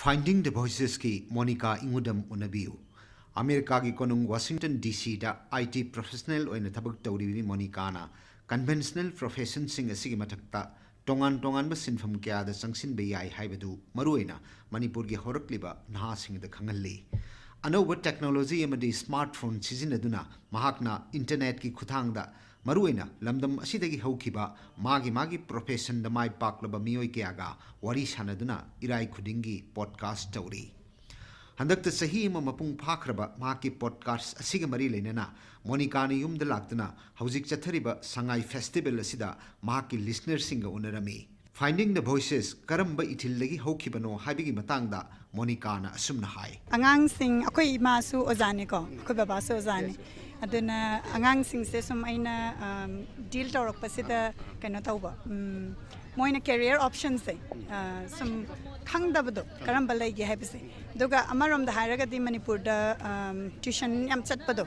Finding the Voices ki Monica Ingudam Unabiu. America ki konung Washington DC da IT professional oina thabak tawribi Monica na conventional profession sing asigi mathakta tongan ba sinfam kya da sangsin be yai haibadu maruina Manipur gi horakliba naha sing da khangalli. Anova technology amadi smartphone sizinaduna mahakna internet ki khuthang da maruina lamdam asidagi haukiba magi profession da mai paklaba mioi kyaga wari sanaduna irai khudingi podcast tawri. Handakta sahi ma mapung phakraba maki podcast asiga mari leinana Monica ni yumda laktuna haujik chathariba Sangai festival asida maki listeners singa unarami. Finding the Voices karamba ithillagi haukibano habigi matangda Monica na asumna hai. Angang sing akoi ima su ozani ko akoi baba su ozani aduna angang sing se sum aina deal tawrak pasida kaino tawba moina career options se sum khangdabdo karamba legi haibse duga amarom da haraga di Manipur da tuition yam chatpado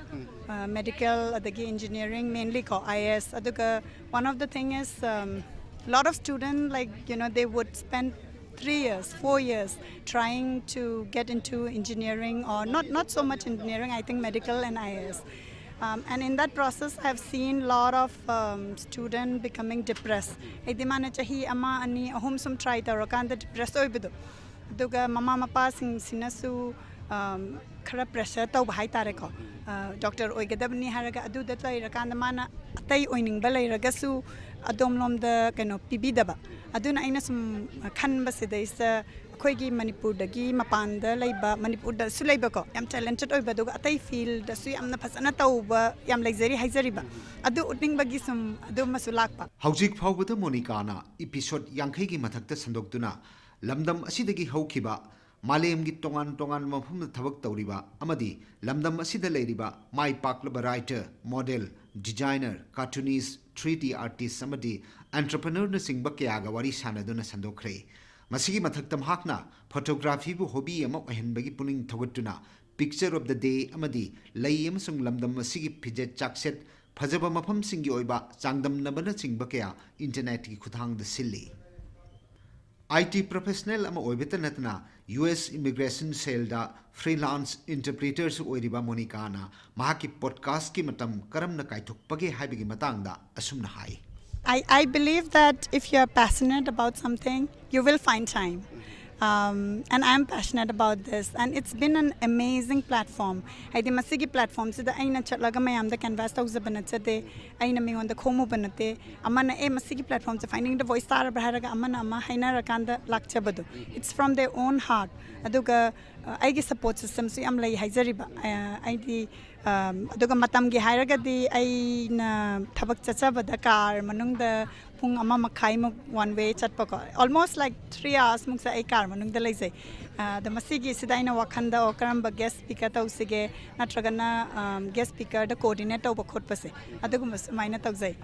medical adagi engineering mainly ko IS aduga one of the thing is lot of students they would spend 3 years, 4 years trying to get into engineering or not so much engineering, I think medical and IAS. And in that process, I've seen a lot of students becoming depressed. Idimana chahi ama ani ahum sum try tarakanda depressed oibido. Duga mama mapa sinasu khara pressure taw bahai tare ko. Doctor oigadabni haraga adu dat lai rakanda mana atai oining balai ragasu adom lom da kano pibidaba. Aduna aina sum khan basidais khoigi Manipur dagi mapanda laiba Manipur da sulaiba ko yam talented oiba duga atai field da su yamna phasana tawba yam luxury haizariba adu utning bagi sum adu masulakpa haujik phawbada Monica na episode yankhai gi mathakta sandoktuna lamdam asidagi haukiba malem gi tongan mafhum thabak tawriba amadi lamdam asida leiriba mai paklaba writer model designer cartoonist 3D artist samadi entrepreneur na singba kyaga wari sanaduna sandokre masigi mathaktam hakna photography bu hobby ama ohenbagi puning thogatuna picture of the day amadi lay amasung lamdam masigi phijet chakset phajaba mafam singi oiba changdam nabana singba kya internet ki khuthang da silli IT professional ama oibeta natna US immigration cell da freelance interpreters oiriba Monica na mahaki podcast ki matam karamna kaithokpage haibigi matangda asumna hai. I believe that if you're passionate about something, you will find time. And I'm passionate about this. And it's been an amazing platform. I think masigi platform se da aina chatlaga mayam da canvas tawza banachate aina me on the khomo banate amana masigi platform se finding the voice tar baharaga amana ama haina rakanda lakchabadu. It's from their own heart. Aduga aigi support system su am lai haizariba aidi aduga matam gi hairaga di aina thabak chachabada car manungda pung ama makhai mo one way chatpa ko almost like 3 hours mungsa ai car manung da laisai the masigi sidaina wakhanda o karamba guest speaker tausige natragana guest speaker da coordinate ba khotpase aduga maina tauzai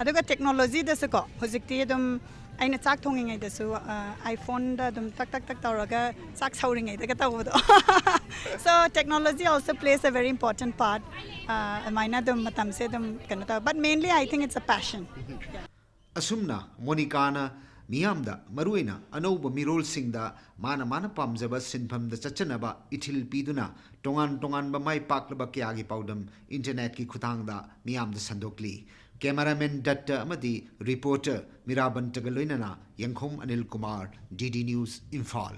aduga technology da ko hojikti dum aina chak thongingai da su iPhone da dum tak tawraga chak sauringai da ka tawdo so technology also plays a very important part maina dum matam se dum kanata but mainly I think it's a passion. Asumna Monica na miyamda maruina anoba mirol singda mana pamjaba sinpham da chachanaba ithil piduna tongan ba mai paklaba kyagi paudam internet ki khuthang da miyamda sandokli cameraman datta amadi reporter Miraban Tagaloinana Yankhom Anil Kumar DD News Imphal.